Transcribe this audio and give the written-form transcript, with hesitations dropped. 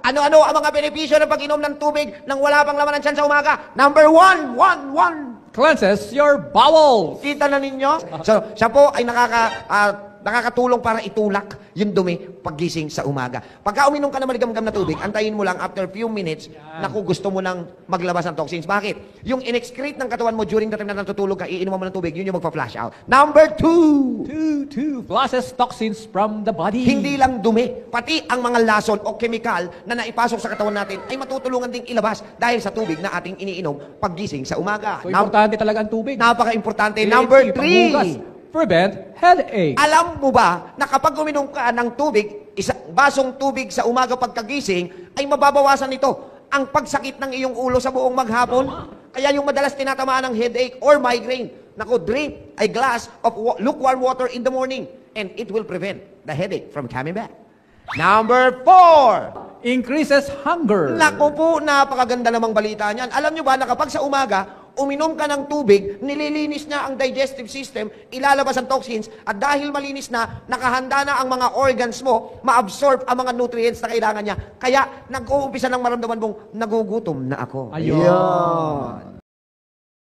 Ano-ano ang mga benepisyo ng pag-inom ng tubig nang wala pang laman ng tiyan sa umaga? Number one. Cleanses your bowels. Kita na ninyo? So, siya po ay nakakatulong para itulak yung dumi paggising sa umaga. Pagka uminom ka na maligamgam na tubig, antayin mo lang after few minutes, naku, gusto mo nang maglabas ng toxins. Bakit? Yung in-excrete ng katawan mo during the time na natutulog ka, iinom mo ng tubig, yun yung magpa-flash out. Number two. Two flushes toxins from the body. Hindi lang dumi, pati ang mga lason o chemical na naipasok sa katawan natin ay matutulungan ding ilabas dahil sa tubig na ating iniinom paggising sa umaga. So, importante talaga ang tubig. Napaka-importante. Number three. Prevent headache. Alam mo ba na kapag uminom ka ng tubig, basong tubig sa umaga pagkagising, ay mababawasan ito ang pagsakit ng iyong ulo sa buong maghapon? Kaya yung madalas tinatamaan ng headache or migraine, naku, drink a glass of lukewarm water in the morning and it will prevent the headache from coming back. Number four. Increases hunger. Naku po, napakaganda namang balita niyan. Alam nyo ba na kapag sa umaga, uminom ka ng tubig, nililinis niya ang digestive system, ilalabas ang toxins, at dahil malinis na, nakahanda na ang mga organs mo, ma-absorb ang mga nutrients na kailangan niya. Kaya, nag-uumpisa ng maramdaman mong nagugutom na ako. Ayun.